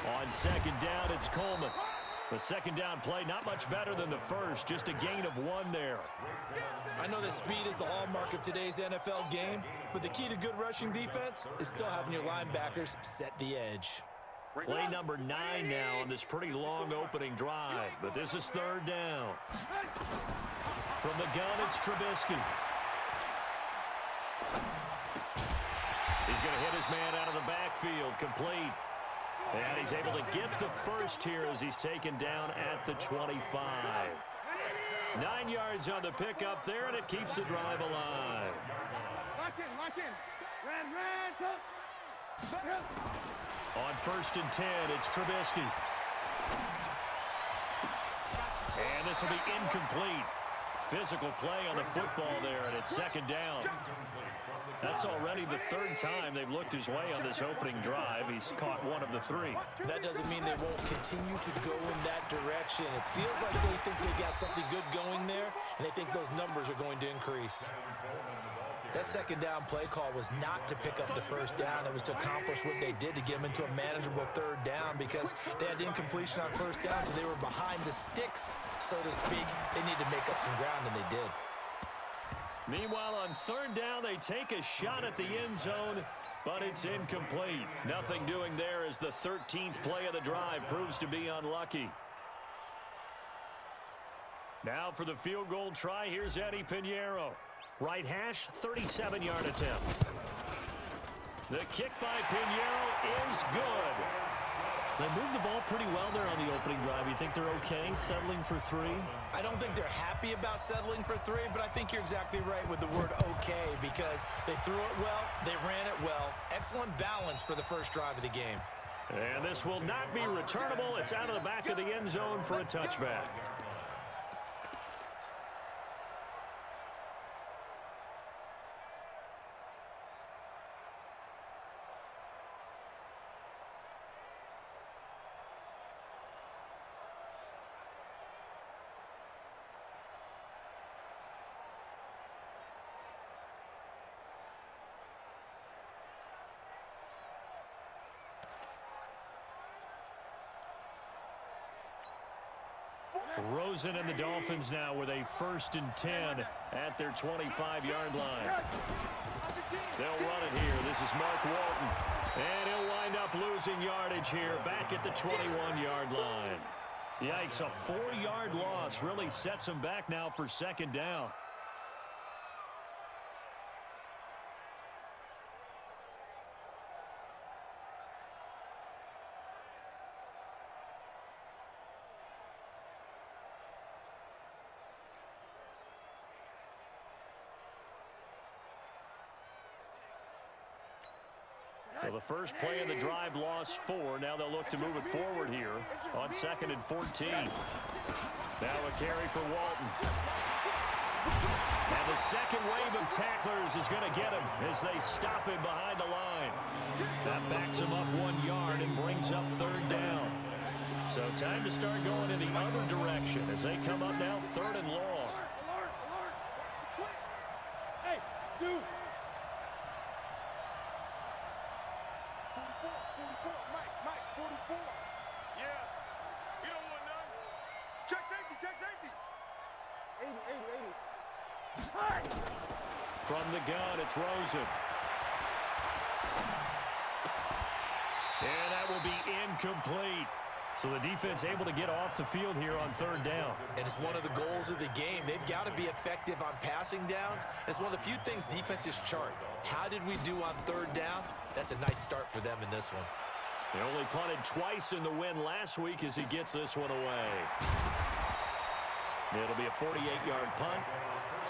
On second down, it's Coleman. The second down play, not much better than the first, just a gain of 1 there. I know that speed is the hallmark of today's NFL game, but the key to good rushing defense is still having your linebackers set the edge. Play number 9 now on this pretty long opening drive, but this is third down. From the gun, it's Trubisky. He's going to hit his man out of the backfield, complete. And he's able to get the first here as he's taken down at the 25. 9 yards on the pickup there, and it keeps the drive alive. Lock in. On first and 10, it's Trubisky. And this will be incomplete. Physical play on the football there, and it's second down. That's already the third time they've looked his way on this opening drive. He's caught 1 of the 3. That doesn't mean they won't continue to go in that direction. It feels like they think they got something good going there, and they think those numbers are going to increase. That second down play call was not to pick up the first down. It was to accomplish what they did to get them into a manageable third down because they had incompletion on first down, so they were behind the sticks, so to speak. They need to make up some ground, and they did. Meanwhile, on third down, they take a shot at the end zone, but it's incomplete. Nothing doing there as the 13th play of the drive proves to be unlucky. Now for the field goal try, here's Eddie Pinheiro. Right hash, 37-yard attempt. The kick by Pinheiro is good. They moved the ball pretty well there on the opening drive. You think they're okay settling for 3? I don't think they're happy about settling for 3, but I think you're exactly right with the word okay because they threw it well, they ran it well. Excellent balance for the first drive of the game. And this will not be returnable. It's out of the back of the end zone for a touchback. Rosen and the Dolphins now with a 1st and 10 at their 25-yard line. They'll run it here. This is Mark Walton. And he'll wind up losing yardage here back at the 21-yard line. Yikes, a 4-yard loss really sets him back now for second down. Well, the first play of the drive lost 4. Now they'll look to move it forward here on 2nd and 14. Now a carry for Walton. And the second wave of tacklers is going to get him as they stop him behind the line. That backs him up 1 yard and brings up 3rd down. So time to start going in the other direction as they come up now 3rd and long. Hey, dude. 44, Mike, 44. Yeah. You don't want none. Check safety. 80. From the gun, it's Rosen. And that will be incomplete. So the defense able to get off the field here on 3rd down. And it's one of the goals of the game. They've got to be effective on passing downs. It's one of the few things defenses chart. How did we do on 3rd down? That's a nice start for them in this one. They only punted twice in the win last week as he gets this one away. It'll be a 48-yard punt.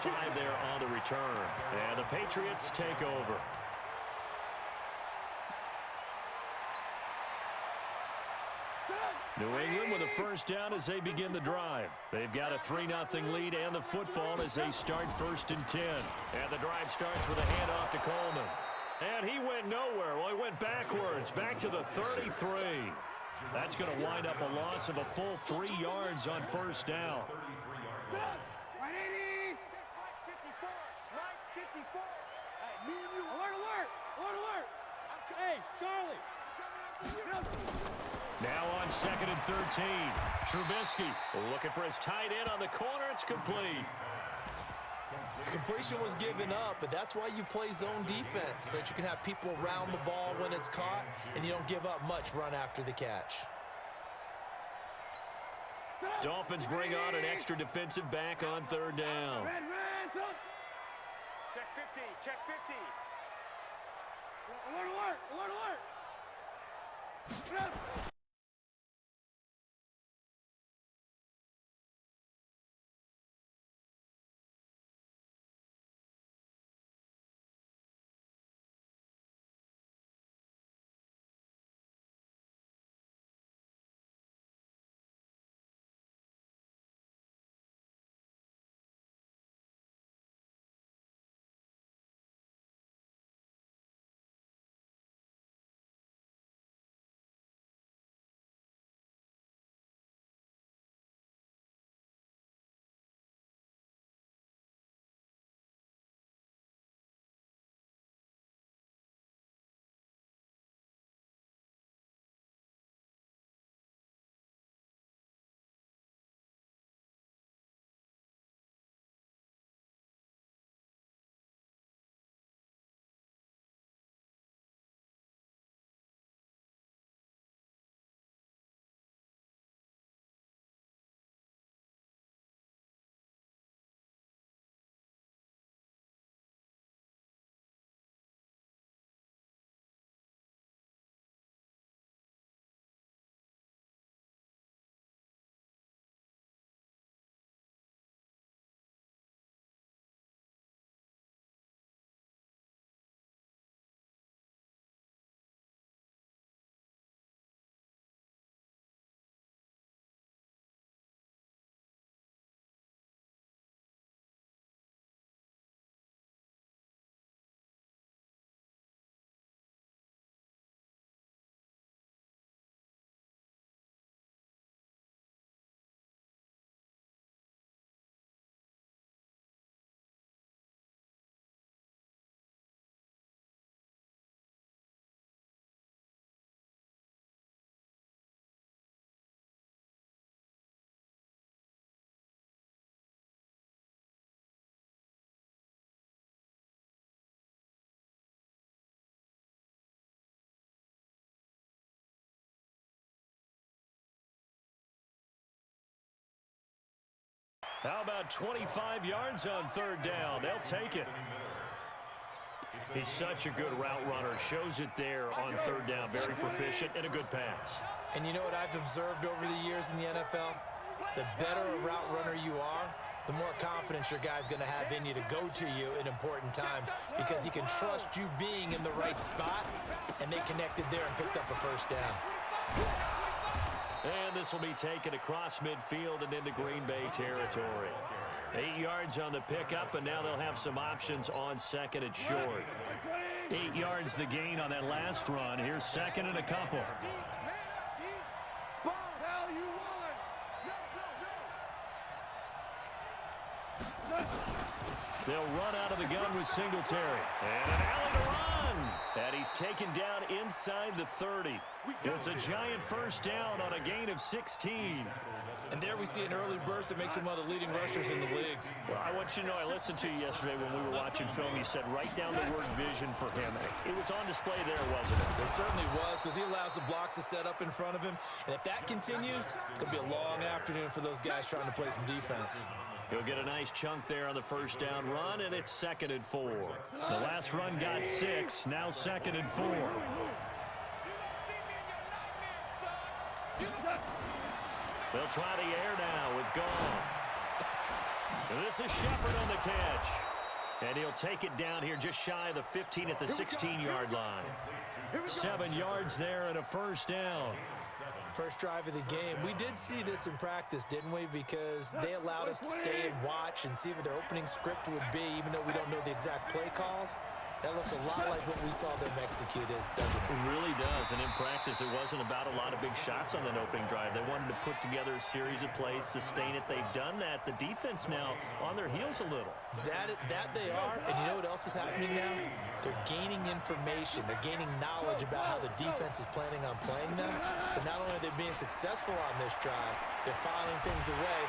5 there on the return. And the Patriots take over. New England with a first down as they begin the drive. They've got a 3-0 lead and the football as they start 1st and 10. And the drive starts with a handoff to Coleman. And he went nowhere. Well, he went backwards, back to the 33. That's going to wind up a loss of a full 3 yards on 1st down. 180. 54. Hey, me and you. Alert. Hey, Charlie. Now on 2nd and 13. Trubisky looking for his tight end on the corner. It's complete. Completion was given up, but that's why you play zone defense, so that you can have people around the ball when it's caught, and you don't give up much run after the catch. Dolphins bring on an extra defensive back on 3rd down. Check 50. Alert. How about 25 yards on 3rd down? They'll take it. He's such a good route runner. Shows it there on 3rd down. Very proficient and a good pass. And you know what I've observed over the years in the NFL? The better a route runner you are, the more confidence your guy's going to have in you to go to you in important times because he can trust you being in the right spot, and they connected there and picked up a first down. And this will be taken across midfield and into Green Bay territory. 8 yards on the pickup, and now they'll have some options on second and short. 8 yards the gain on that last run. Here's second and a couple. They'll run out of the gun with Singletary. And an alley to run. And he's taken down inside the 30. It's a giant first down on a gain of 16. And there we see an early burst that makes him one of the leading rushers in the league. Well, I want you to know, I listened to you yesterday when we were watching film. You said write down the word vision for him. It was on display there, wasn't it? It certainly was, because he allows the blocks to set up in front of him. And if that continues, it'll be a long afternoon for those guys trying to play some defense. He'll get a nice chunk there on the first down run, and it's 2nd and 4. The last run got 6, now 2nd and 4. They'll try the air now with Goff. And this is Shepard on the catch. And he'll take it down here just shy of the 15 at the 16-yard line. 7 yards there and a first down. First drive of the game. We did see this in practice, didn't we? Because they allowed us to stay and watch and see what their opening script would be, even though we don't know the exact play calls. That looks a lot like what we saw them execute, doesn't it? It really does. And in practice, it wasn't about a lot of big shots on that opening drive. They wanted to put together a series of plays, sustain it. They've done that. The defense now on their heels a little. That they are. And you know what else is happening now? They're gaining information. They're gaining knowledge about how the defense is planning on playing them. So not only are they being successful on this drive, they're filing things away.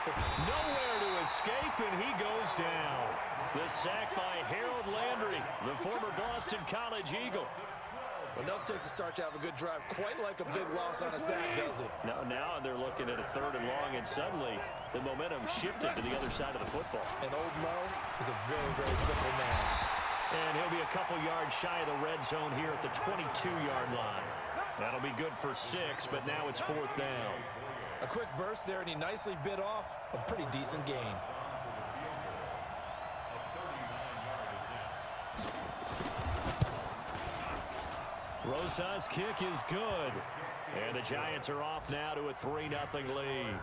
Nowhere to escape, and he goes down. The sack by Harold Landry, the former Boston College Eagle. Well, nothing takes a start to have a good drive quite like a big loss on a sack, does it? Now they're looking at a 3rd and long, and suddenly the momentum shifted to the other side of the football. And old Mo is a very, very fickle man. And he'll be a couple yards shy of the red zone here at the 22-yard line. That'll be good for 6, but now it's 4th down. A quick burst there, and he nicely bit off a pretty decent gain. Rosa's kick is good. And the Giants are off now to a 3-0 lead.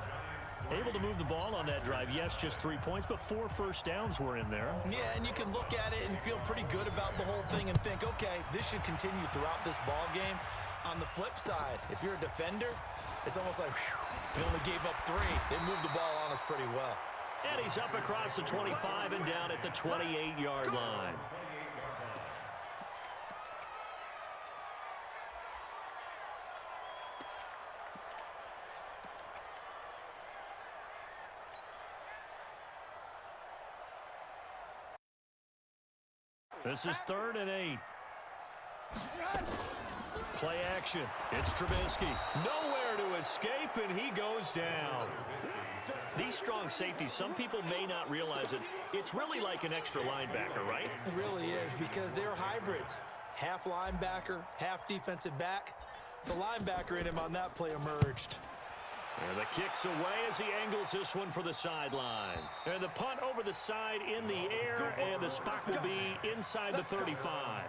Able to move the ball on that drive. Yes, just 3 points, but 4 first downs were in there. Yeah, and you can look at it and feel pretty good about the whole thing and think, okay, this should continue throughout this ball game. On the flip side, if you're a defender, it's almost like, whew, they only gave up 3. They moved the ball on us pretty well. And he's up across the 25 and down at the 28-yard line. This is 3rd and 8. Play action. It's Trubisky. Nowhere to escape, and he goes down. These strong safeties, some people may not realize it. It's really like an extra linebacker, right? It really is, because they're hybrids. Half linebacker, half defensive back. The linebacker in him on that play emerged. And the kick's away as he angles this one for the sideline. And the punt over the side in the air, and the spot will be inside the 35.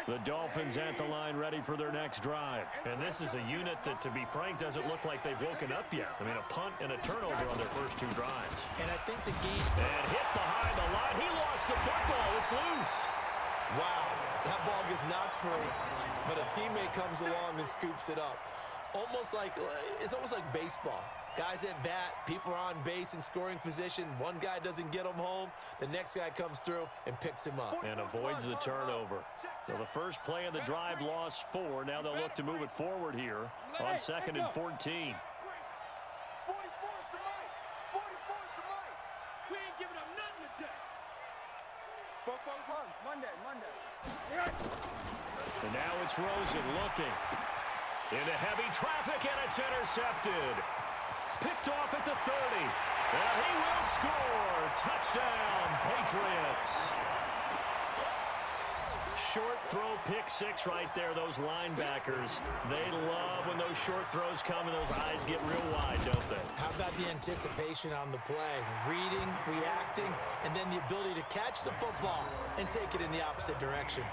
The Dolphins at the line ready for their next drive. And this is a unit that, to be frank, doesn't look like they've woken up yet. I mean, a punt and a turnover on their first 2 drives. And I think the game... And hit behind the line. He lost the football. It's loose. Wow, that ball gets knocked free, but a teammate comes along and scoops it up. It's almost like baseball. Guys at bat, people are on base in scoring position. One guy doesn't get him home. The next guy comes through and picks him up. And avoids the turnover. So the first play of the drive lost 4. Now they'll look to move it forward here on 2nd and 14. And now it's Rosen looking into heavy traffic, and it's intercepted. Picked off at the 30. And he will score. Touchdown, Patriots. Short throw, pick six right there. Those linebackers, they love when those short throws come and those eyes get real wide, don't they? How about the anticipation on the play? Reading, reacting, and then the ability to catch the football and take it in the opposite direction.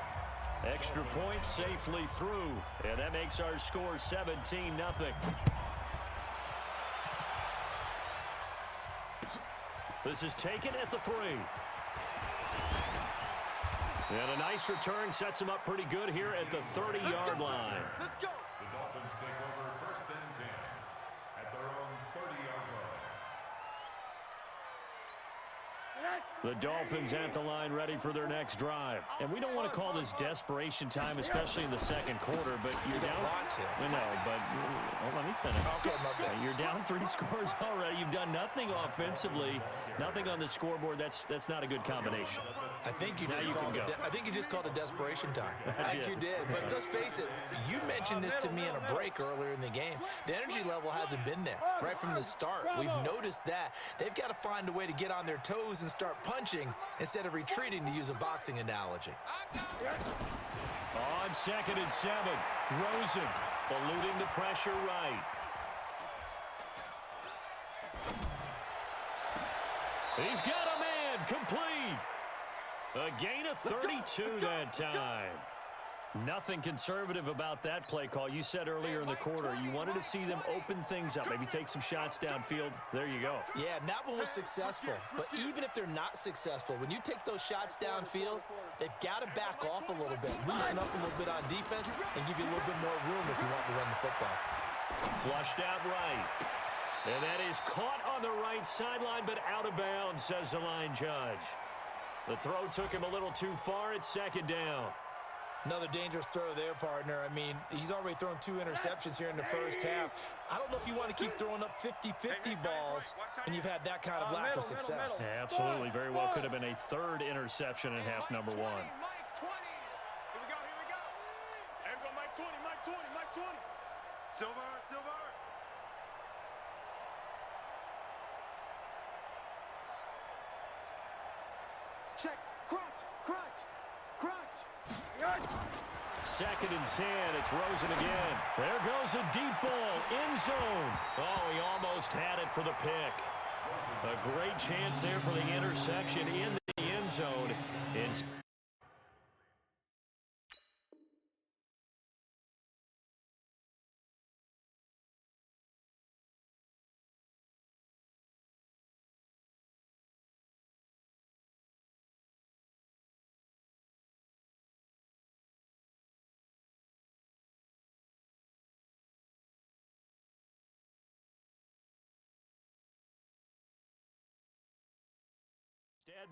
Extra point safely through, and that makes our score 17-0. This is taken at the 3. And a nice return sets him up pretty good here at the 30-yard line. Let's go. The Dolphins take over 1st and 10 at their own 30-yard line. The Dolphins at the line ready for their next drive. And we don't want to call this desperation time, especially in the second quarter, but you're down. Want to. I know, but let me finish. Okay, my bad. You're down 3 scores already. You've done nothing offensively, nothing on the scoreboard. That's not a good combination. I think you just called it desperation time. I think you did. But let's face it, you mentioned this to me in a break earlier in the game. The energy level hasn't been there right from the start. We've noticed that. They've got to find a way to get on their toes and start punching instead of retreating, to use a boxing analogy. On 2nd and 7, Rosen eluding the pressure right. He's got a man, complete. A gain of 32 that time. Nothing conservative about that play call. You said earlier in the quarter you wanted to see them open things up, maybe take some shots downfield. There you go. Yeah, and that one was successful. But even if they're not successful, when you take those shots downfield, they've got to back off a little bit, loosen up a little bit on defense, and give you a little bit more room if you want to run the football. Flushed out right. And that is caught on the right sideline, but out of bounds, says the line judge. The throw took him a little too far. It's 2nd down. Another dangerous throw there, partner. I mean, he's already thrown 2 interceptions here in the first half. I don't know if you want to keep throwing up 50-50 balls when you've had that kind of lack of success. Yeah, absolutely. Very well could have been a 3rd interception in half number 1. Mike 20. Here we go. There we go, Mike 20, Mike 20, Mike 20. Silver. Check. Crunch. 2nd and 10. It's Rosen again. There goes a deep ball. End zone. Oh, he almost had it for the pick. A great chance there for the interception in the end zone. Instead,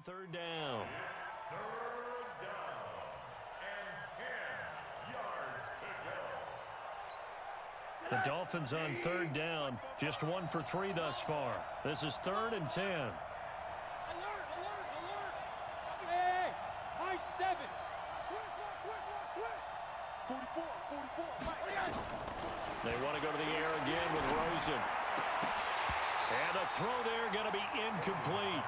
3rd down. The Dolphins on 3rd down, just 1 for 3 thus far. This is 3rd and 10. Alert. Hey, Mike 7. Twist. 44. They want to go to the air again with Rosen. And a throw there going to be incomplete.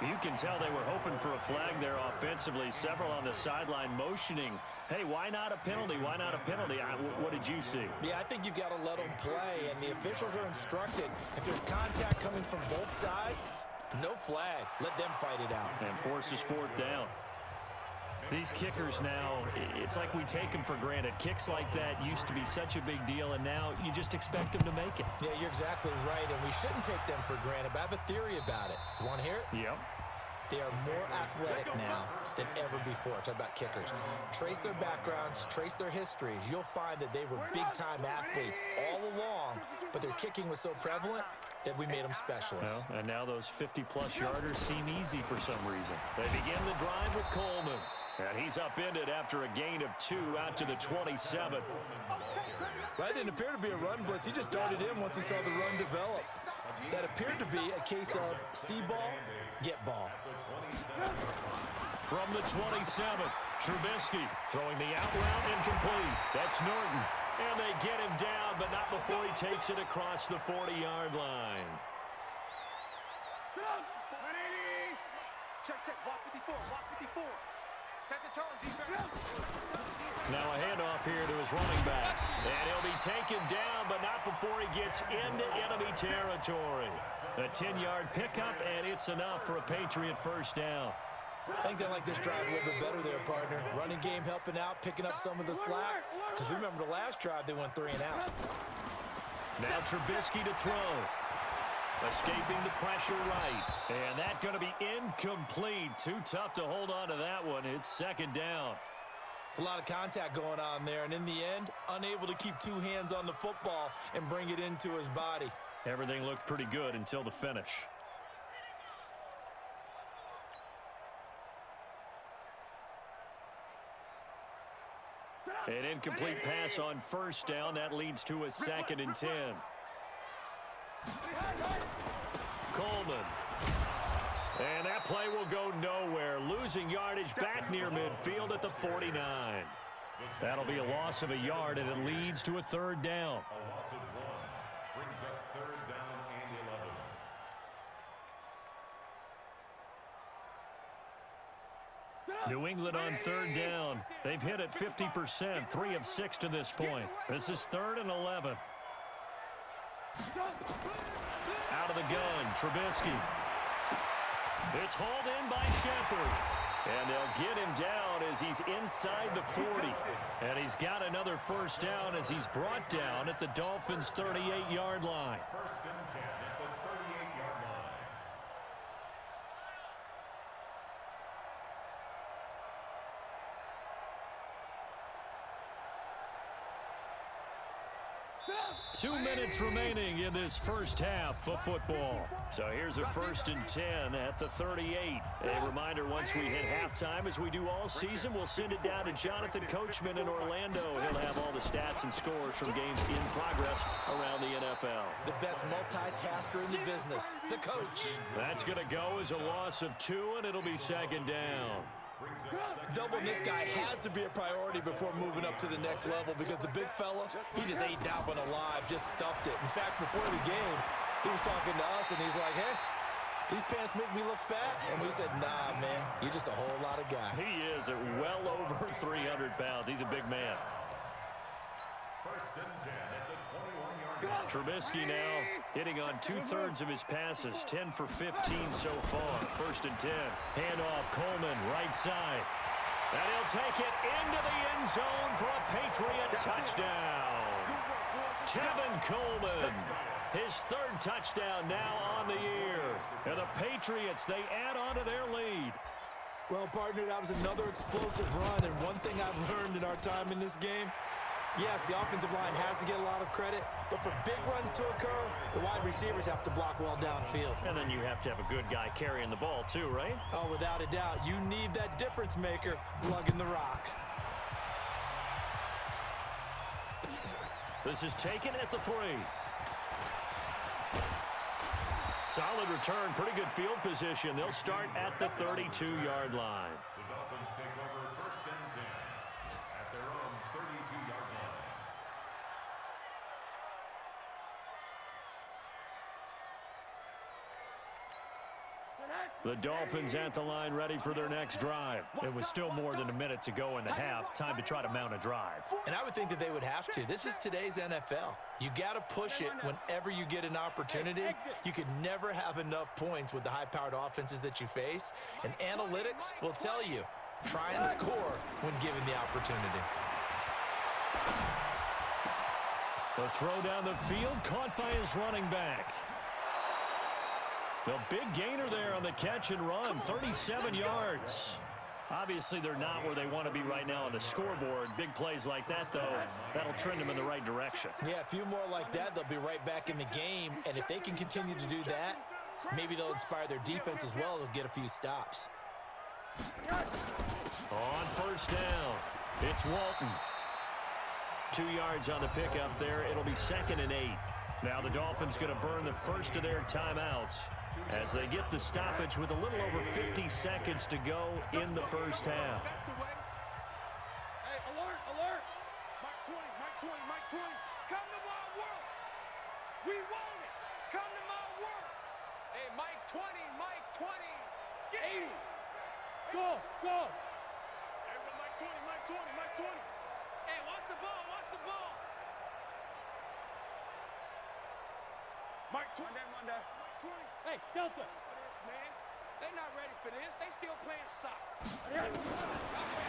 You can tell they were hoping for a flag there offensively. Several on the sideline motioning, hey, why not a penalty? Why not a penalty? What did you see? Yeah, I think you've got to let them play, and the officials are instructed. If there's contact coming from both sides, no flag. Let them fight it out. And forces 4th down. These kickers now, it's like we take them for granted. Kicks like that used to be such a big deal, and now you just expect them to make it. Yeah, you're exactly right, and we shouldn't take them for granted, but I have a theory about it. You want to hear it? Yep. They are more athletic now than ever before. Talk about kickers. Trace their backgrounds, trace their histories. You'll find that they were big-time athletes all along, but their kicking was so prevalent that we made them specialists. Well, and now those 50-plus yarders seem easy for some reason. They begin the drive with Coleman. And he's upended after a gain of 2 out to the 27. That didn't appear to be a run blitz. He just darted in once he saw the run develop. That appeared to be a case of see ball, get ball. From the 27, Trubisky throwing the out route incomplete. That's Norton. And they get him down, but not before he takes it across the 40-yard line. Check. Block 54. Set the tone, defense. Now a handoff here to his running back. And he'll be taken down, but not before he gets into enemy territory. A 10-yard pickup, and it's enough for a Patriot first down. I think they like this drive a little bit better there, partner. Running game helping out, picking up some of the slack. Because remember the last drive, they went 3 and out. Now Trubisky to throw. Escaping the pressure right. And that's going to be incomplete. Too tough to hold on to that one. It's second down. It's a lot of contact going on there. And in the end, unable to keep 2 hands on the football and bring it into his body. Everything looked pretty good until the finish. An incomplete pass on first down. That leads to a 2nd and 10. Coleman. And that play will go nowhere. Losing yardage back near midfield at the 49. That'll be a loss of a yard, and it leads to a 3rd down. A loss of 1 brings up 3rd down and 11. New England on 3rd down. They've hit it 50%, 3 of 6 to this point. This is 3rd and 11. Out of the gun, Trubisky. It's hauled in by Shepard. And they'll get him down as he's inside the 40. And he's got another first down as he's brought down at the Dolphins' 38-yard line. 1st and 10 at the 38-yard line. Two minutes remaining in this first half of football. So here's a 1st and 10 at the 38. A reminder, once we hit halftime, as we do all season, we'll send it down to Jonathan Coachman in Orlando. He'll have all the stats and scores from games in progress around the NFL. The best multitasker in the business, the coach. That's going to go as a loss of 2, and it'll be 2nd down. Doubling this guy has to be a priority before moving up to the next level because the big fella, he just ate that one alive, just stuffed it. In fact, before the game, he was talking to us, and he's like, hey, these pants make me look fat? And we said, nah, man, you're just a whole lot of guy. He is at well over 300 pounds. He's a big man. 1st and 10 at the 21-yard line. Trubisky now hitting on 2/3 of his passes, 10 for 15 so far. 1st and 10. Handoff, Coleman, right side. And he'll take it into the end zone for a Patriot touchdown. Tevin Coleman, his 3rd touchdown now on the year. And the Patriots, they add on to their lead. Well, partner, that was another explosive run, and one thing I've learned in our time in this game, yes, the offensive line has to get a lot of credit, but for big runs to occur, the wide receivers have to block well downfield. And then you have to have a good guy carrying the ball too, right? Oh, without a doubt. You need that difference maker lugging the rock. This is taken at the 3. Solid return, pretty good field position. They'll start at the 32-yard line. The Dolphins take over 1st and 10 at their own 32-yard line. The Dolphins at the line ready for their next drive. It was still more than a minute to go in the half. Time to try to mount a drive. And I would think that they would have to. This is today's NFL. You got to push it whenever you get an opportunity. You could never have enough points with the high-powered offenses that you face. And analytics will tell you, try and score when given the opportunity. The throw down the field, caught by his running back. The big gainer there on the catch and run, 37 yards. Obviously, they're not where they want to be right now on the scoreboard. Big plays like that, though, that'll trend them in the right direction. Yeah, a few more like that, they'll be right back in the game. And if they can continue to do that, maybe they'll inspire their defense as well. They'll get a few stops. On first down, it's Walton. 2 yards on the pickup there. It'll be 2nd and 8. Now the Dolphins going to burn the first of their timeouts as they get the stoppage with a little over 50 seconds to go in the first half. Hey, alert, alert. Mike 20, Mike 20, Mike 20. Come to my world. We want it. Come to my world. Hey, Mike 20, Mike 20. 80. Go, go. Mike 20, Mike 20. Hey, watch the ball, watch the ball. Mike 20. Mike 20. Hey, Delta. Man, they're not ready for this. They still playing soccer.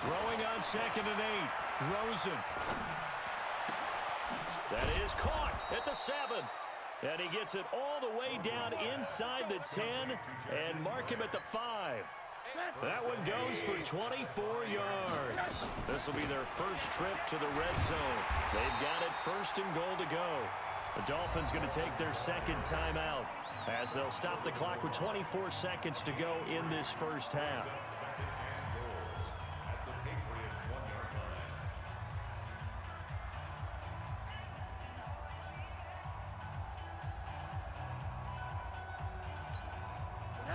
Throwing on 2nd and 8. Rosen. That is caught at the 7. And he gets it all the way down inside the 10 and mark him at the 5. That one goes for 24 yards. This will be their first trip to the red zone. They've got it 1st and goal to go. The Dolphins going to take their second timeout as they'll stop the clock with 24 seconds to go in this first half.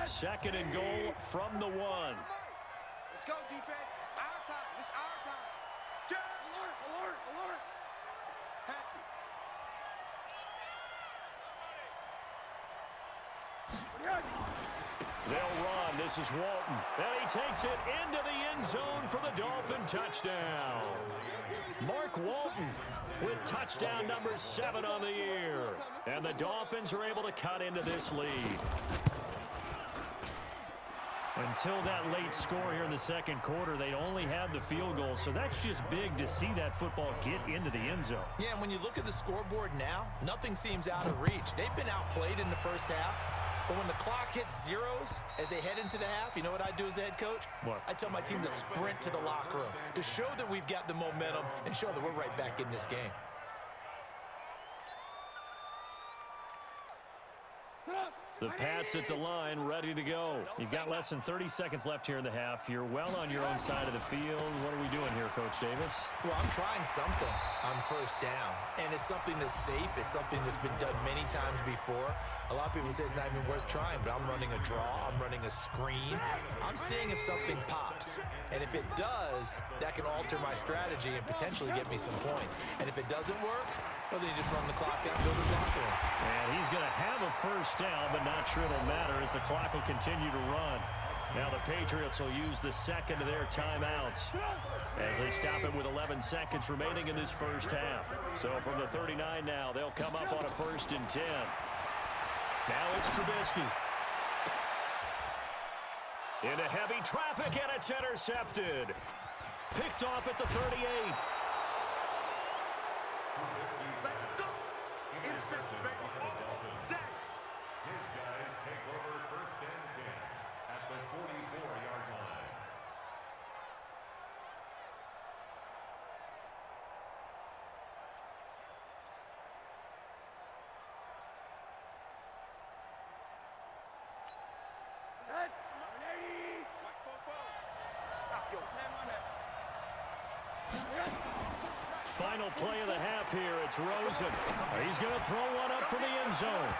Second and goal from the 1. Let's go, defense. Our time. It's our time. Alert, alert, alert. Patsy. They'll run. This is Walton. And he takes it into the end zone for the Dolphin touchdown. Mark Walton with touchdown number 7 on the year. And the Dolphins are able to cut into this lead. Until that late score here in the second quarter, they'd only had the field goal, so that's just big to see that football get into the end zone. Yeah, and when you look at the scoreboard now, nothing seems out of reach. They've been outplayed in the first half, but when the clock hits zeros as they head into the half, you know what I do as the head coach? What? I tell my team to sprint to the locker room to show that we've got the momentum and show that we're right back in this game. The Pats at the line, ready to go. You've got less than 30 seconds left here in the half. You're well on your own side of the field. What are we doing here, Coach Davis? Well, I'm trying something on first down, and it's something that's safe. It's something that's been done many times before. A lot of people say it's not even worth trying, but I'm running a draw. I'm running a screen. I'm seeing if something pops, and if it does, that can alter my strategy and potentially get me some points. And if it doesn't work, well, then you just run the clock out and go to the locker room. And he's going to have a first down, but not sure it'll matter as the clock will continue to run. Now the Patriots will use the second of their timeouts as they stop it with 11 seconds remaining in this first half. So from the 39 now, they'll come up on a 1st and 10. Now it's Trubisky. Into heavy traffic, and it's intercepted. Picked off at the 38. Let's go. Interception, baby. Dash. His guys take over 1st and 10 at the 44-yard line. Stop, yo. Final play of the half here. It's Rosen. He's going to throw one up for the end zone.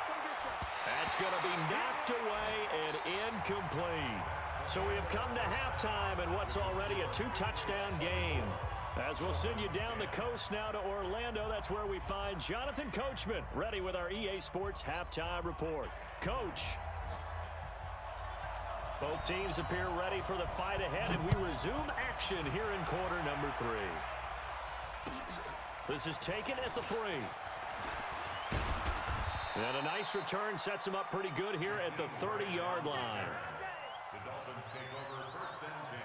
That's going to be knocked away and incomplete. So we have come to halftime in what's already a 2-touchdown game. As we'll send you down the coast now to Orlando, that's where we find Jonathan Coachman, ready with our EA Sports Halftime Report. Coach. Both teams appear ready for the fight ahead, and we resume action here in quarter number 3. This is taken at the 3. And a nice return sets him up pretty good here at the 30-yard line. The Dolphins take over 1st and 10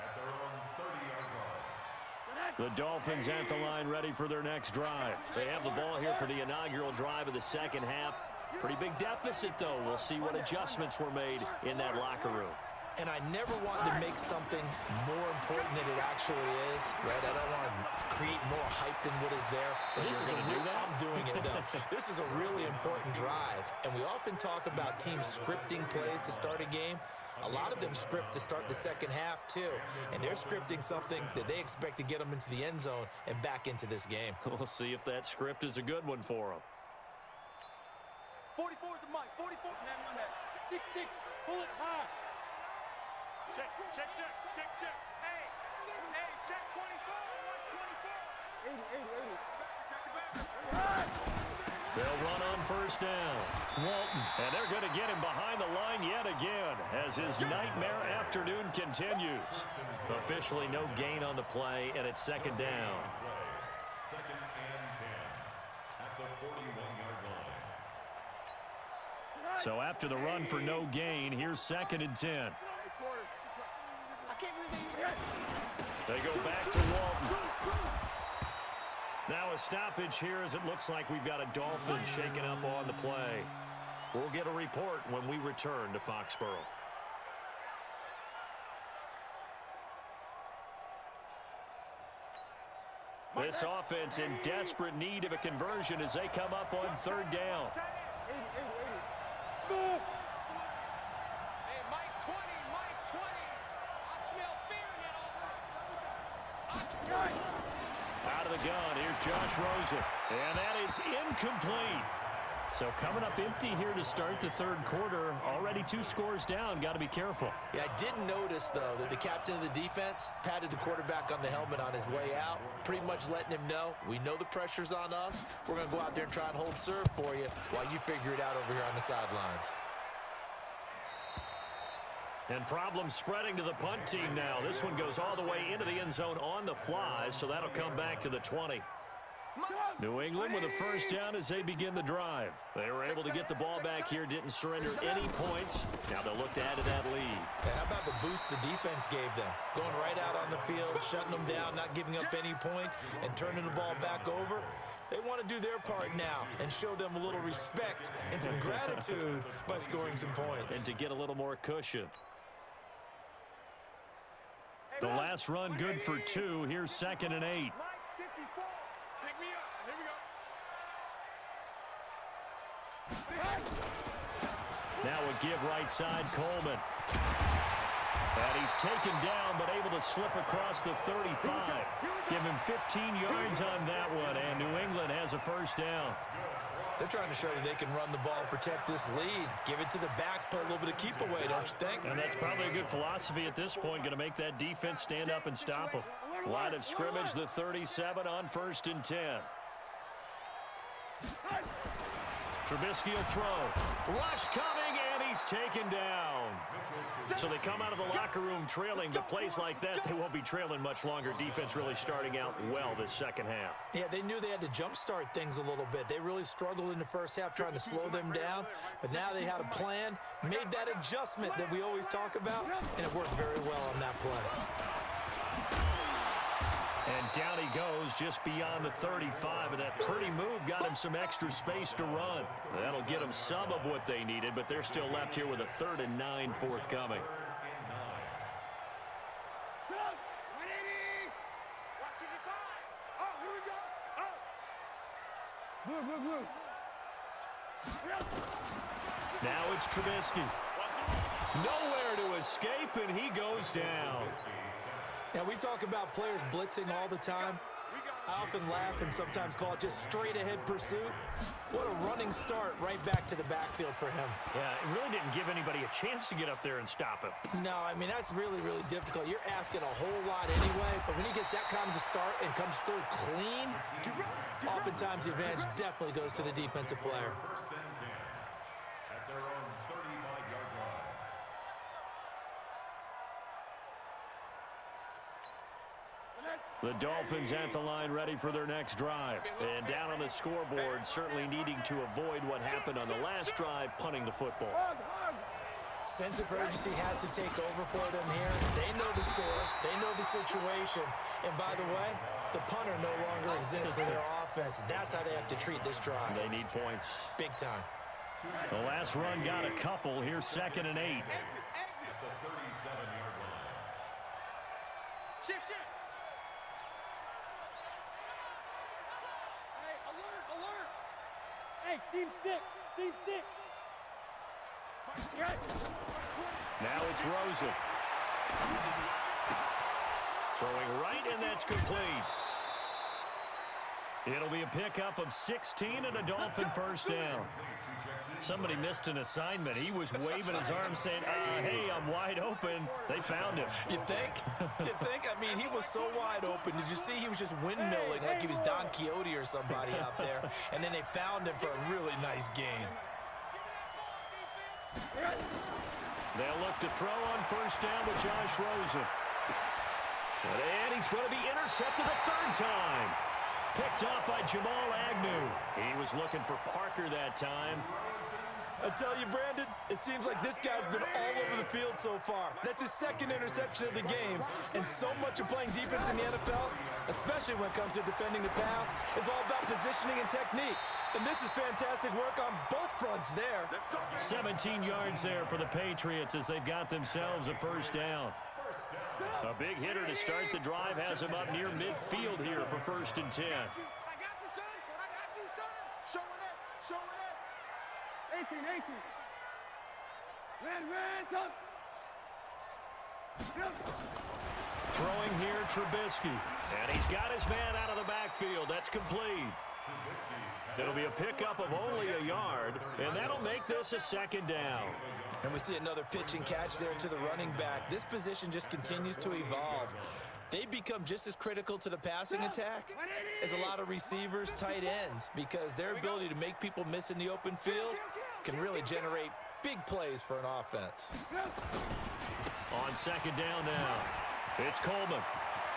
at their own 30-yard line. The Dolphins at the line ready for their next drive. They have the ball here for the inaugural drive of the second half. Pretty big deficit, though. We'll see what adjustments were made in that locker room. And I never want to make something more important than it actually is, right? I don't want to create more hype than what is there. But this is I'm doing it, though. This is a really important drive. And we often talk about teams scripting plays to start a game. A lot of them script to start the second half, too. And they're scripting something that they expect to get them into the end zone and back into this game. We'll see if that script is a good one for them. 44 is the mic. 44. 6-6. Pull it high. Check. Hey, check 24. Watch 24. 80. Check the back. They'll run on first down. Walton. And they're going to get him behind the line yet again as his nightmare afternoon continues. Officially no gain on the play, and it's second down. Second and 10 at the 41-yard line. So after the run for no gain, here's second and 10. They go back to Walton. Now a stoppage here as it looks like we've got a Dolphin shaken up on the play. We'll get a report when we return to Foxborough. This offense in desperate need of a conversion as they come up on third down. Hey, Mike 20, Mike 20. I smell fear in that offense. Out of the gun, here's Josh Rosen. And that is incomplete. So coming up empty here to start the third quarter. Already 2 scores down. Got to be careful. Yeah, I did notice, though, that the captain of the defense patted the quarterback on the helmet on his way out, pretty much letting him know, we know the pressure's on us. We're going to go out there and try and hold serve for you while you figure it out over here on the sidelines. And problems spreading to the punt team now. This one goes all the way into the end zone on the fly, so that'll come back to the 20. New England with a first down as they begin the drive. They were able to get the ball back here, didn't surrender any points. Now they'll look to add to that lead. Yeah, how about the boost the defense gave them? Going right out on the field, shutting them down, not giving up any points, and turning the ball back over. They want to do their part now and show them a little respect and some gratitude by scoring some points. And to get a little more cushion. The last run good for 2. Here's second and 8. Mike 54. Pick me up. Here we go. Now a give right side, Coleman. And he's taken down, but able to slip across the 35. Give him 15 yards on that one, and New England has a first down. They're trying to show that they can run the ball, protect this lead, give it to the backs, put a little bit of keep away, don't you think? And that's probably a good philosophy at this point, going to make that defense stand up and stop them. Line of scrimmage, the 37 on first and 10. Trubisky will throw. Rush coming, and he's taken down. So they come out of the locker room trailing, but plays like that, they won't be trailing much longer. Defense really starting out well this second half. Yeah, they knew they had to jumpstart things a little bit. They really struggled in the first half trying to slow them down, but now they had a plan, made that adjustment that we always talk about, and it worked very well on that play. And down he goes just beyond the 35, and that pretty move got him some extra space to run. That'll get them some of what they needed, but they're still left here with a 3rd and 9 forthcoming. 180. Watch 85. Oh, here we go. Oh. Blue. Now it's Trubisky. Nowhere to escape, and he goes down. Now, we talk about players blitzing all the time. I often laugh and sometimes call it just straight-ahead pursuit. What a running start right back to the backfield for him. Yeah, it really didn't give anybody a chance to get up there and stop him. No, I mean, that's really, really difficult. You're asking a whole lot anyway, but when he gets that kind of a start and comes through clean, oftentimes the advantage definitely goes to the defensive player. First and 10 at their own 35-yard line. The Dolphins at the line ready for their next drive. And down on the scoreboard, certainly needing to avoid what happened on the last drive, punting the football. Sense of urgency has to take over for them here. They know the score. They know the situation. And by the way, the punter no longer exists for their offense. That's how they have to treat this drive. They need points. Big time. The last run got a couple. Here's second and 8. At the 37-yard line. Shift. Hey, alert. Hey, team 6. Now it's Rosen. Throwing right, and that's complete. It'll be a pickup of 16 and a Dolphin first down. Somebody missed an assignment. He was waving his arm saying, hey, I'm wide open. They found him. You think? You think? I mean, he was so wide open. Did you see he was just windmilling like he was Don Quixote or somebody out there? And then they found him for a really nice gain. They'll look to throw on first down with Josh Rosen. And he's going to be intercepted a third time. Picked off by Jamal Agnew. He was looking for Parker that time. I tell you, Brandon, it seems like this guy's been all over the field so far. That's his second interception of the game. And so much of playing defense in the NFL, especially when it comes to defending the pass, is all about positioning and technique. And this is fantastic work on both fronts there. 17 yards there for the Patriots as they've got themselves a first down. A big hitter to start the drive has him up near midfield here for 1st and 10. I got you, son. I got you, son. Show it. Show it. 18. Ran, tough. Throwing here, Trubisky. And he's got his man out of the backfield. That's complete. It'll be a pickup of only a yard, and that'll make this a second down. And we see another pitch and catch there to the running back. This position just continues to evolve. They become just as critical to the passing attack as a lot of receivers, tight ends, because their ability to make people miss in the open field can really generate big plays for an offense. On second down now, it's Coleman.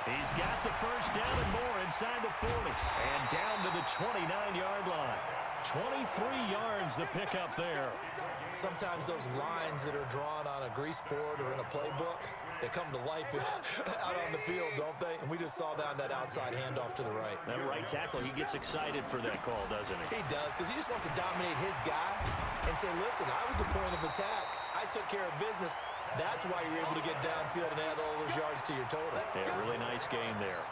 He's got the first down and more inside the 40 and down to the 29-yard line. 23 yards the pickup there. Sometimes those lines that are drawn on a grease board or in a playbook, they come to life out on the field, don't they? And we just saw that on that outside handoff to the right. That right tackle, he gets excited for that call, doesn't he? He does, because he just wants to dominate his guy and say, listen, I was the point of attack. I took care of business. That's why you're able to get downfield and add all those yards to your total. Yeah, really nice gain there.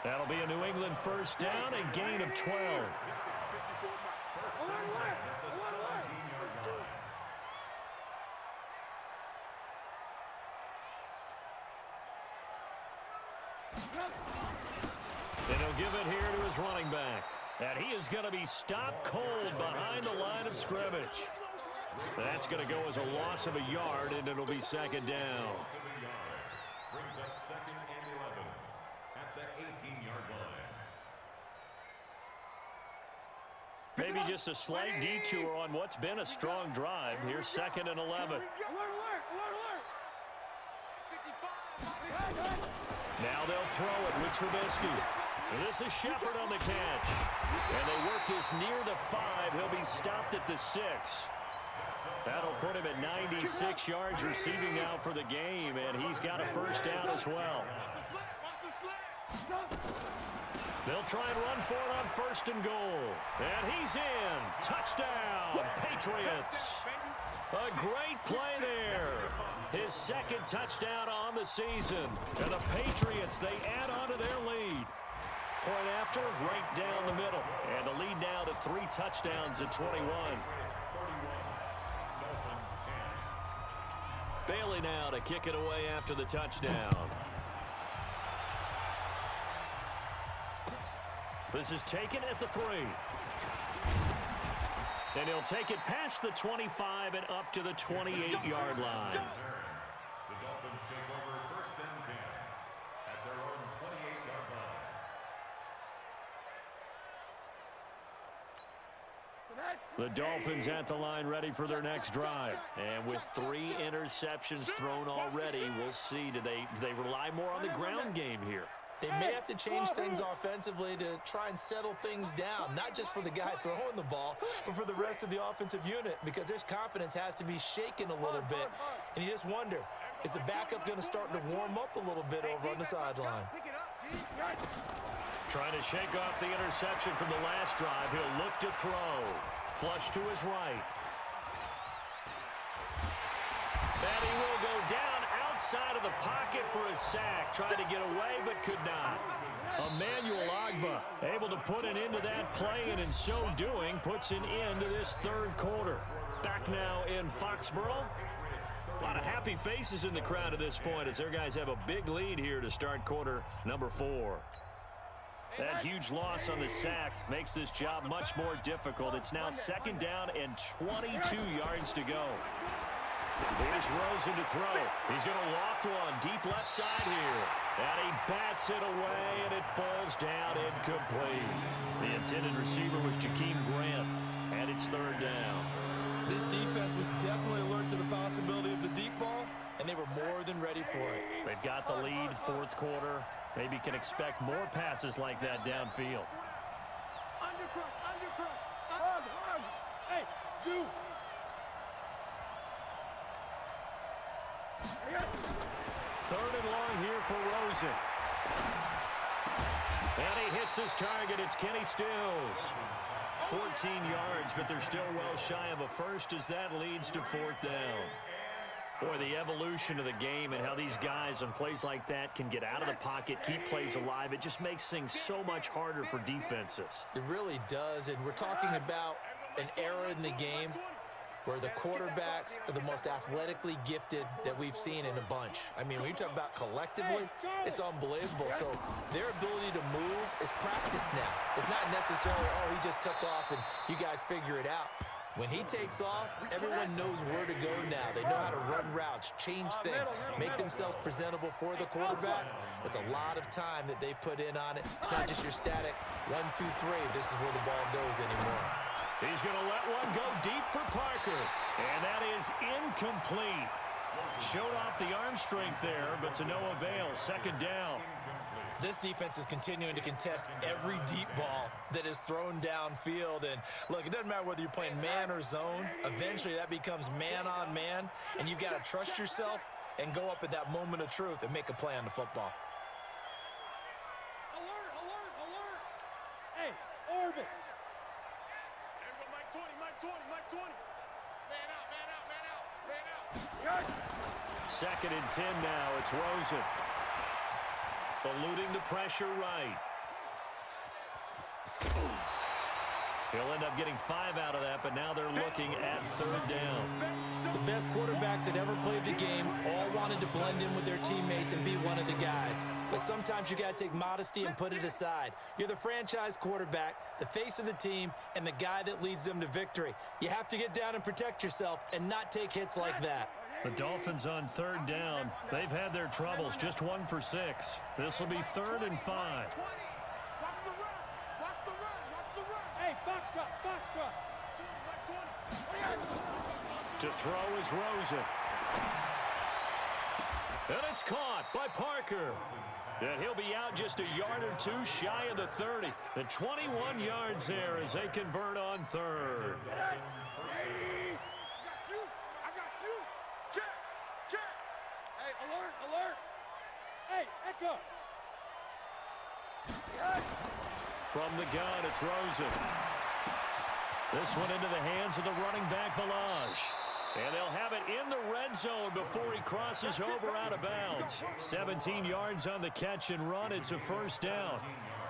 That'll be a New England first down and gain of 12. And he'll give it here to his running back. And he is going to be stopped cold behind the line of scrimmage. That's going to go as a loss of a yard, and it'll be second down. Brings up 2nd and 11 at the 18-yard line. Maybe just a slight detour on what's been a strong drive. Here's 2nd and 11. Now they'll throw it with Trubisky. This is Shepard on the catch. And they work this near the 5. He'll be stopped at the 6. That'll put him at 96 yards receiving now for the game, and he's got a first down as well. They'll try and run for it on 1st and goal. And he's in. Touchdown, Patriots. A great play there. His 2nd touchdown on the season. And the Patriots, they add on to their lead. Point after, right down the middle. And the lead now to 3 touchdowns at 21. Bailey now to kick it away after the touchdown. This is taken at the 3. And he'll take it past the 25 and up to the 28-yard line. The Dolphins take over 1st and 10 at their own 28-yard line. The Dolphins at the line ready for their next drive. And with 3 interceptions thrown already, we'll see. Do they rely more on the ground game here? They may have to change things offensively to try and settle things down, not just for the guy throwing the ball, but for the rest of the offensive unit, because their confidence has to be shaken a little bit. And you just wonder, is the backup going to start to warm up a little bit over on the sideline? Trying to shake off the interception from the last drive. He'll look to throw. Flush to his right. And he will go down outside of the pocket for a sack. Tried to get away, but could not. Emmanuel Ogbah able to put an end to that play, and in so doing, puts an end to this 3rd quarter. Back now in Foxborough. A lot of happy faces in the crowd at this point as their guys have a big lead here to start quarter number 4. That huge loss on the sack makes this job much more difficult. It's now 2nd down and 22 yards to go. Here's Rosen to throw. He's going to loft one deep left side here. And he bats it away, and it falls down incomplete. The intended receiver was Jakeem Grant, and it's 3rd down. This defense was definitely alert to the possibility of the deep ball, and they were more than ready for it. They've got the lead, 4th quarter. Maybe can expect more passes like that downfield. Hey, you. 3rd and long here for Rosen. And he hits his target. It's Kenny Stills. 14 yards, but they're still well shy of a first as that leads to 4th down. Boy, the evolution of the game and how these guys on plays like that can get out of the pocket, keep plays alive, it just makes things so much harder for defenses. It really does, and we're talking about an era in the game where the quarterbacks are the most athletically gifted that we've seen in a bunch. I mean, when you talk about collectively, it's unbelievable. So their ability to move is practiced now. It's not necessarily, oh, he just took off and you guys figure it out. When he takes off, everyone knows where to go now. They know how to run routes, change things, make themselves presentable for the quarterback. It's a lot of time that they put in on it. It's not just your static 1, 2, 3. This is where the ball goes anymore. He's going to let one go deep for Parker. And that is incomplete. Showed off the arm strength there, but to no avail. 2nd down. This defense is continuing to contest every deep ball that is thrown downfield. And look, it doesn't matter whether you're playing man or zone. Eventually that becomes man on man. And you've got to trust yourself and go up at that moment of truth and make a play on the football. Alert, alert, alert. Hey, Orville. There go Mike 20, Mike 20, Mike 20. Man out, man out, man out, man out. 2nd and 10 now. It's Rosen. Eluding the pressure right. He'll end up getting 5 out of that, but now they're looking at 3rd down. The best quarterbacks that ever played the game all wanted to blend in with their teammates and be one of the guys. But sometimes you got to take modesty and put it aside. You're the franchise quarterback, the face of the team, and the guy that leads them to victory. You have to get down and protect yourself and not take hits like that. The Dolphins on 3rd down. They've had their troubles, just 1 for 6. This will be 3rd and 5. Watch the run, watch the run, watch the run. Hey, Foxtrot, Foxtrot. Mike 20. To throw is Rosen. And it's caught by Parker. And he'll be out just a yard or 2 shy of the 30. The 21 yards there as they convert on 3rd. Alert, alert. Hey, Echo. From the gun, it's Rosen. This one into the hands of the running back, Ballage. And they'll have it in the red zone before he crosses over out of bounds. 17 yards on the catch and run. It's a 1st down.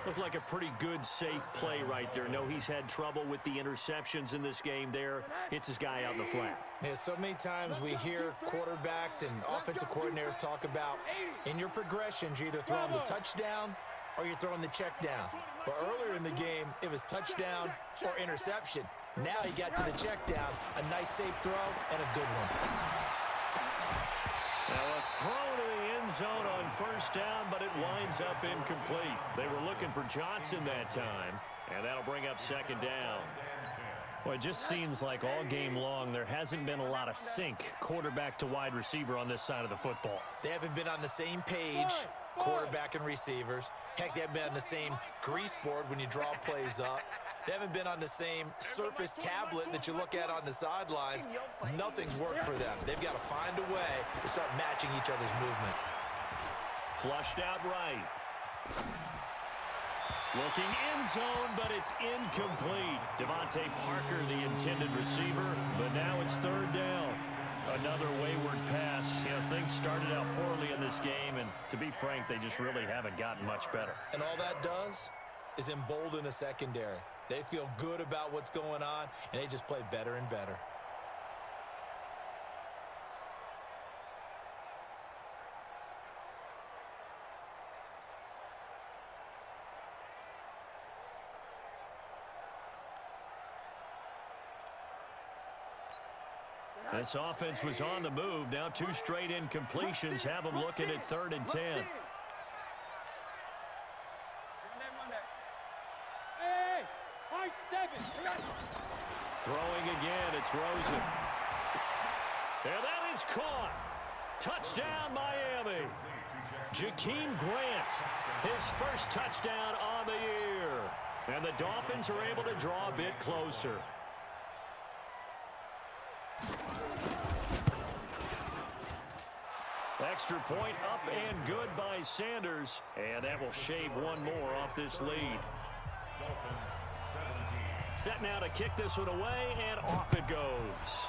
Looked like a pretty good, safe play right there. No, he's had trouble with the interceptions in this game there. Hits his guy out in the flat. Yeah, so many times we hear quarterbacks and offensive coordinators talk about in your progressions, you're either throwing the touchdown or you're throwing the check down. But earlier in the game, it was touchdown or interception. Now he got to the check down, a nice safe throw, and a good one. Now a throw to the end zone on 1st down, but it winds up incomplete. They were looking for Johnson that time, and that'll bring up 2nd down. Well, it just seems like all game long there hasn't been a lot of sync quarterback to wide receiver on this side of the football. They haven't been on the same page, quarterback and receivers. Heck, they haven't been on the same grease board when you draw plays up. They haven't been on the same surface tablet that you look at on the sidelines. Nothing's worked for them. They've got to find a way to start matching each other's movements. Flushed out right. Looking end zone, but it's incomplete. Devontae Parker, the intended receiver, but now it's 3rd down. Another wayward pass. You know, things started out poorly in this game, and to be frank, they just really haven't gotten much better. And all that does is embolden a secondary. They feel good about what's going on, and they just play better and better. This offense was on the move. Now 2 straight incompletions have them looking at 3rd and 10. Hey, 5-7. Throwing again, it's Rosen. And that is caught. Touchdown, Miami. Jakeem Grant, his first touchdown on the year. And the Dolphins are able to draw a bit closer. Extra point up and good by Sanders. And that will shave one more off this lead. Dolphins 17. Set now to kick this one away, and off it goes.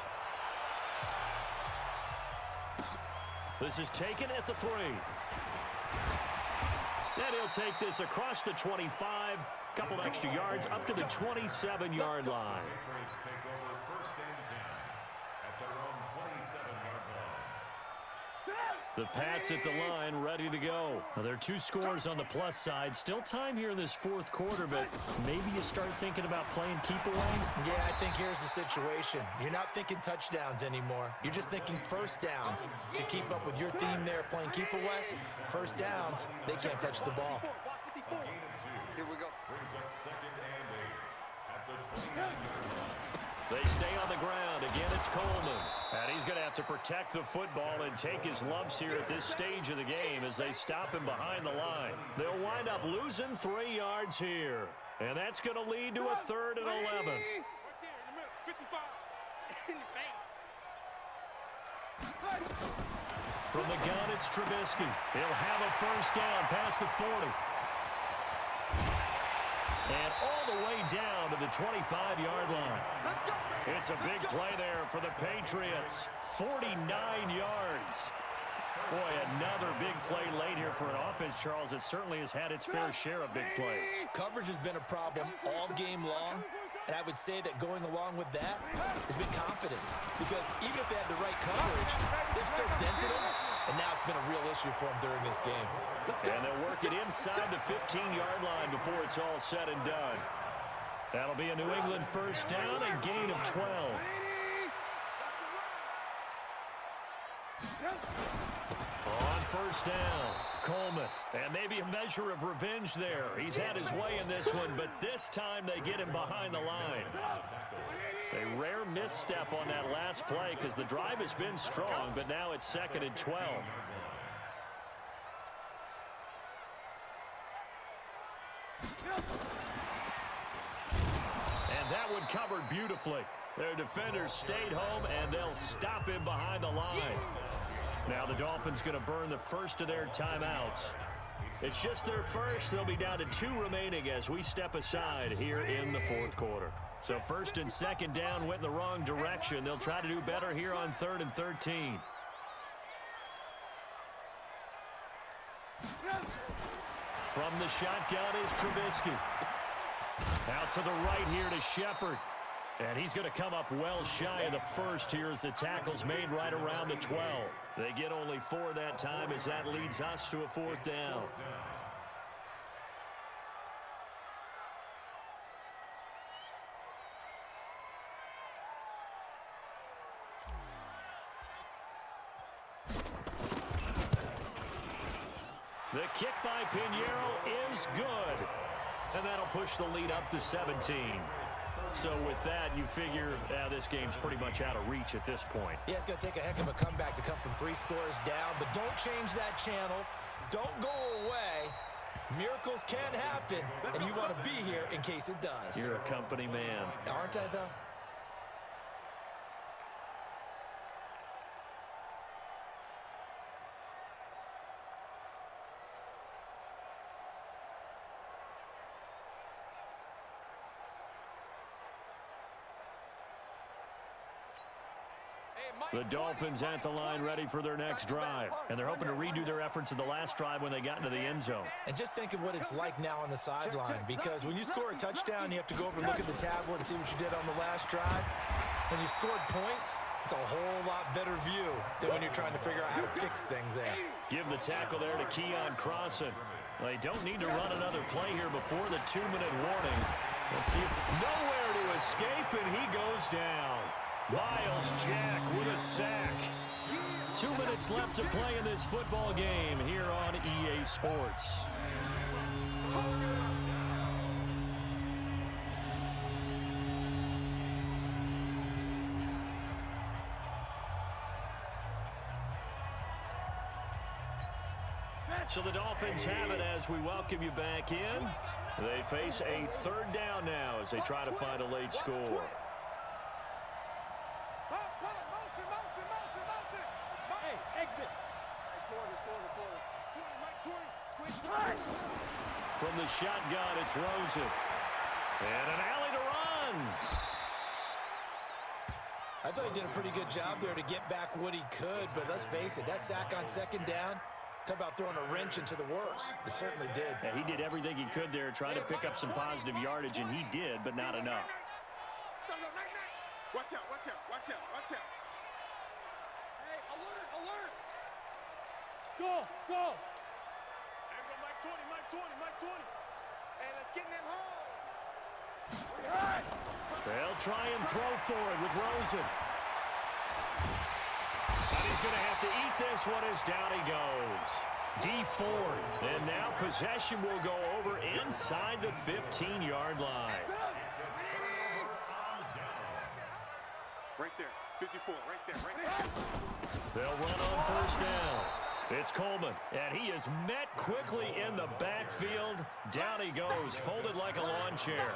This is taken at the 3. And he'll take this across the 25. Couple extra yards up to the 27-yard line. Patriots take over 1st and 10 at their own 27-yard line. The Pats at the line, ready to go. Now, there are 2 scores on the plus side. Still time here in this 4th quarter, but maybe you start thinking about playing keep away. Yeah, I think here's the situation. You're not thinking touchdowns anymore. You're just thinking first downs. To keep up with your theme there, playing keep away, first downs, they can't touch the ball. Here we go. Brings up 2nd and 8 at the 29-yard line. They stay on the ground. Again, it's Coleman. And he's going to have to protect the football and take his lumps here at this stage of the game as they stop him behind the line. They'll wind up losing 3 yards here. And that's going to lead to a 3rd and 11. Right there in the middle. 55. In your face. From the gun, it's Trubisky. He'll have a first down past the 40. And all the way down to the 25-yard line. It's a big play there for the Patriots. 49 yards. Boy, another big play late here for an offense, Charles, that certainly has had its fair share of big plays. Coverage has been a problem all game long, and I would say that going along with that has been confidence. Because even if they had the right coverage, they've still dented them, and now it's been a real issue for them during this game. And they'll work it inside the 15-yard line before it's all said and done. That'll be a New England first down and gain of 12. On first down, Coleman. And maybe a measure of revenge there. He's had his way in this one, but this time they get him behind the line. A rare misstep on that last play because the drive has been strong, but now it's 2nd and 12. And that one covered beautifully. Their defenders stayed home, and they'll stop him behind the line. Now the Dolphins going to burn the first of their timeouts. It's just their first. They'll be down to 2 remaining as we step aside here in the 4th quarter. So 1st and 2nd down went in the wrong direction. They'll try to do better here on 3rd and 13. From the shotgun is Trubisky. Out to the right here to Shepard. And he's going to come up well shy of the first here as the tackle's made right around the 12. They get only 4 that time as that leads us to a 4th down. The kick by Pinheiro is good. And that'll push the lead up to 17. So with that, you figure this game's pretty much out of reach at this point. Yeah, it's going to take a heck of a comeback to come from 3 scores down, but don't change that channel. Don't go away. Miracles can happen, and you want to be here in case it does. You're a company man. Aren't I, though? The Dolphins at the line ready for their next drive. And they're hoping to redo their efforts in the last drive when they got into the end zone. And just think of what it's like now on the sideline, because when you score a touchdown, you have to go over and look at the tablet and see what you did on the last drive. When you scored points, it's a whole lot better view than when you're trying to figure out how to fix things there. Give the tackle there to Keon Crossan. They don't need to run another play here before the 2-minute warning. Let's see if nowhere to escape, and he goes down. Miles Jack with a sack. 2 minutes left to play in this football game here on EA Sports. So the Dolphins have it as we welcome you back in. They face a third down now as they try to find a late score. Hey, exit. From the shotgun, it's Rosen. And an alley to run. I thought he did a pretty good job there to get back what he could, but let's face it, that sack on second down, talk about throwing a wrench into the works. It certainly did. Yeah, he did everything he could there, trying to pick up some positive yardage, and he did, but not enough. Watch out, watch out, watch out, watch out. Hey, alert, alert. Go, go. There we go, Mike 20, Mike 20, Mike 20. Hey, let's get in them holes. They'll try and throw for it with Rosen. But he's going to have to eat this one as down he goes. D Ford. And now possession will go over inside the 15-yard line. Right there, 54, right there, right there. They'll run on first down. It's Coleman, and he is met quickly in the backfield. Down he goes, folded like a lawn chair.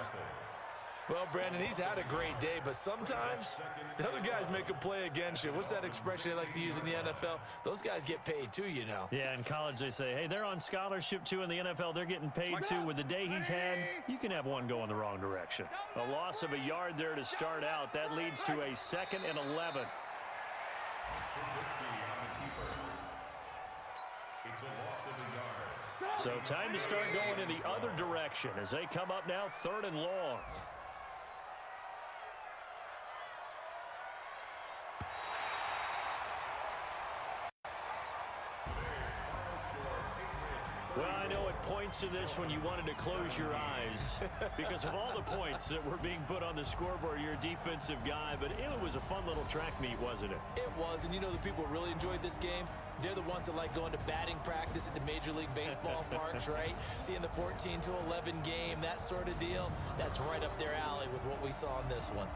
Well, Brandon, he's had a great day, but sometimes the other guys make a play against you. What's that expression they like to use in the NFL? Those guys get paid too, you know. Yeah, in college they say, hey, they're on scholarship too. In the NFL, they're getting paid too. With the day he's had, you can have one go in the wrong direction. A loss of a yard there to start out. That leads to a 2nd and 11. So time to start going in the other direction as they come up now 3rd and long. Well, I know at points in this when you wanted to close your eyes because of all the points that were being put on the scoreboard. You're a defensive guy, but it was a fun little track meet, wasn't it? It was, and you know the people who really enjoyed this game? They're the ones that like going to batting practice at the Major League Baseball parks, right? Seeing the 14-11 game, that sort of deal, that's right up their alley with what we saw in this one.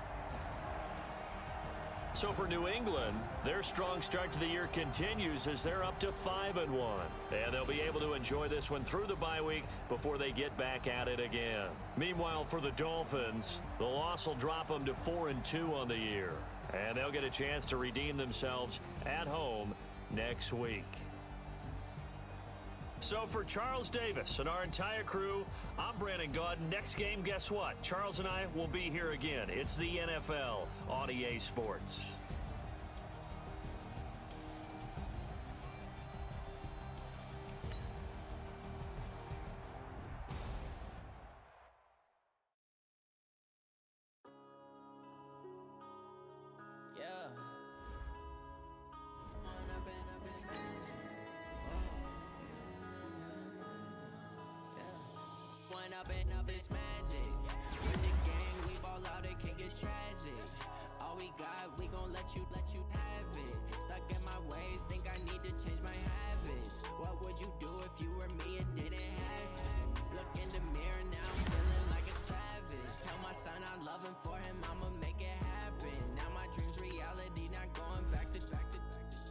So for New England, their strong start to the year continues as they're up to 5-1. And they'll be able to enjoy this one through the bye week before they get back at it again. Meanwhile, for the Dolphins, the loss will drop them to 4-2 on the year. And they'll get a chance to redeem themselves at home next week. So for Charles Davis and our entire crew, I'm Brandon Gaudin. Next game, guess what? Charles and I will be here again. It's the NFL on EA Sports. Up is magic. With the gang, we ball out, it can get tragic. All we got, we gon' let you have it. Stuck in my ways, think I need to change my habits. What would you do if you were me and didn't have it? Look in the mirror, now I'm feeling like a savage. Tell my son I love him, for him I'ma make it happen. Now my dream's reality, not going back to.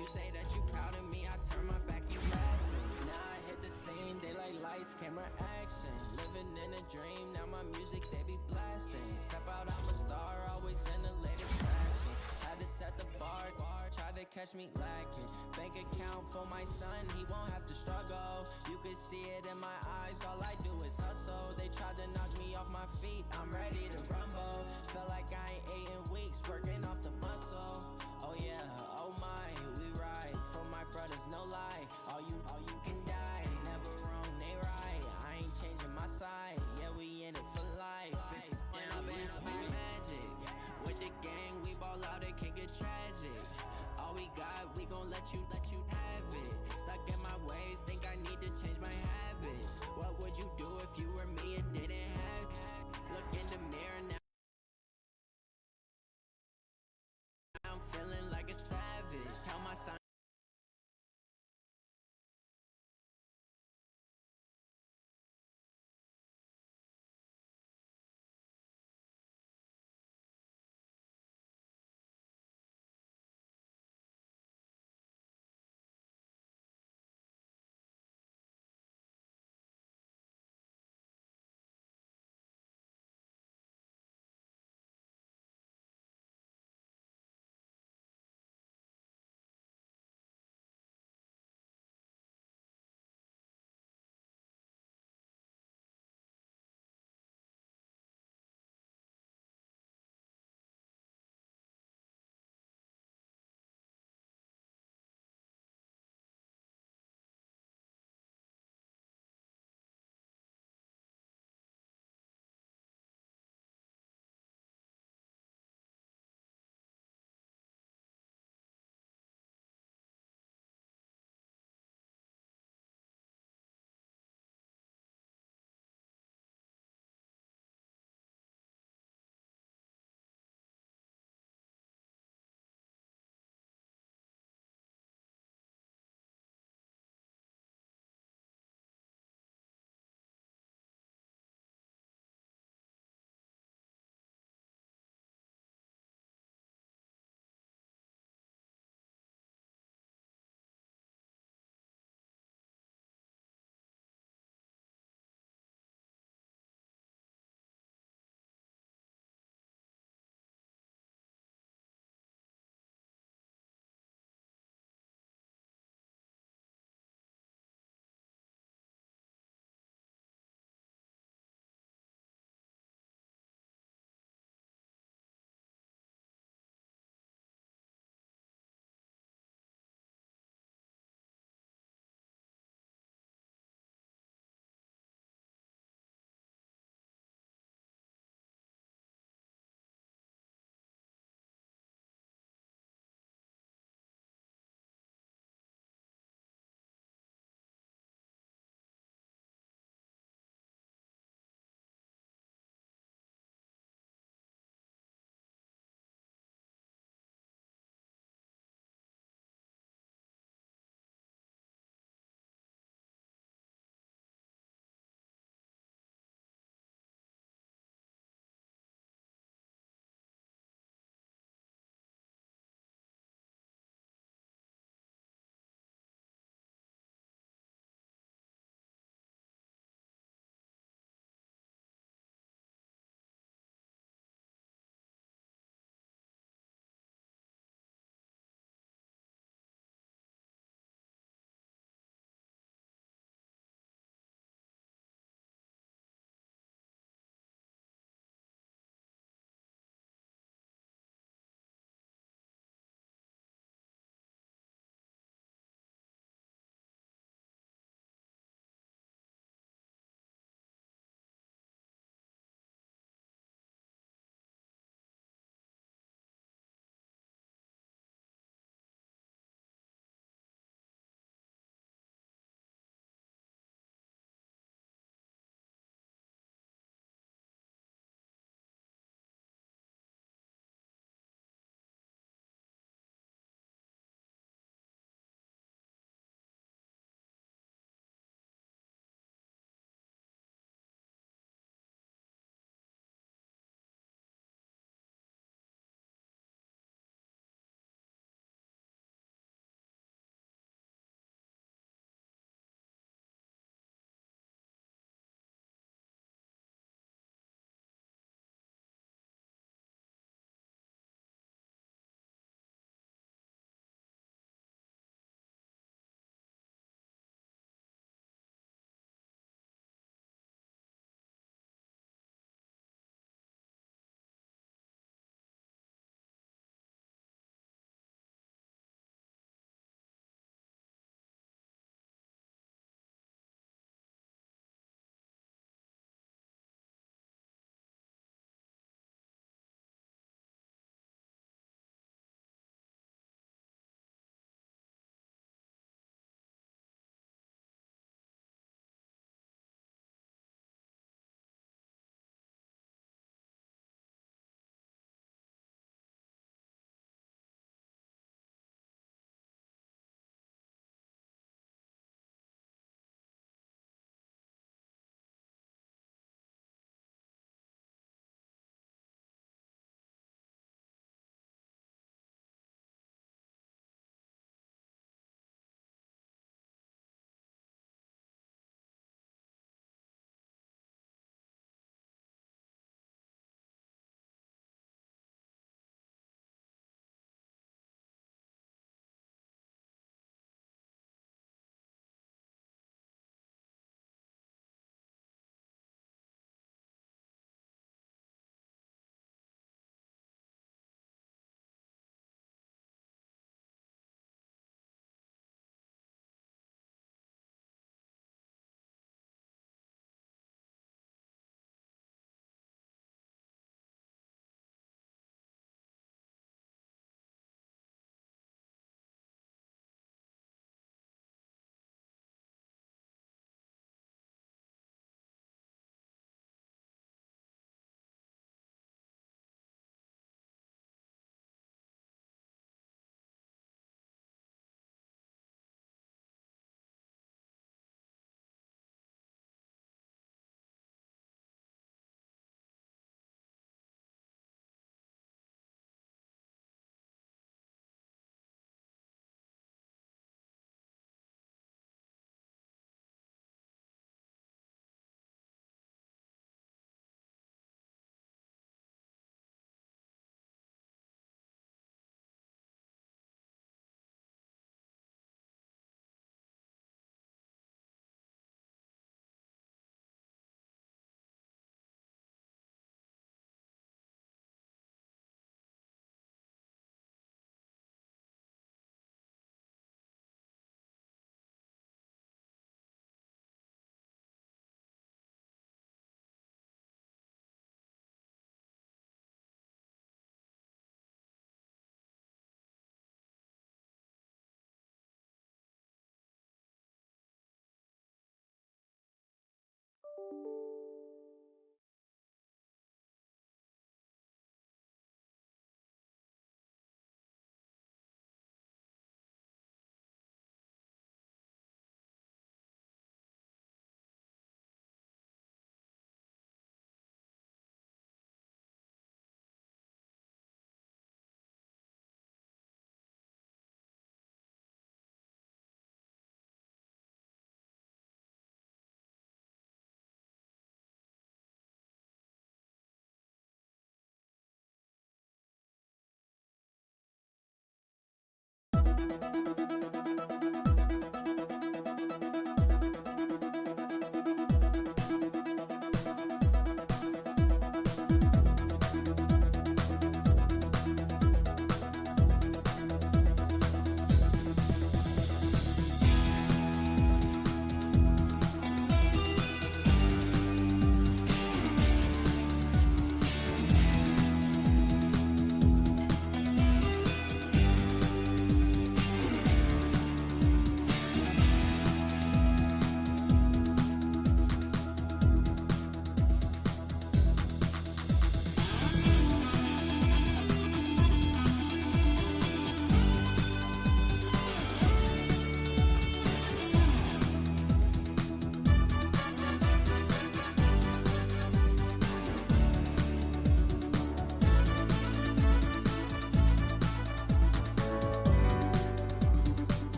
You say that you proud of me, I turn my back, you laughing. Now I hit the scene, daylight lights, camera action. Living in a dream, now my music they be blasting. Step out, I'm a star, always in the latest fashion. Had to set the bar, tried to catch me lacking. Bank account for my son, he won't have to struggle. You could see it in my eyes, all I do is hustle. They tried to knock me off my feet, I'm ready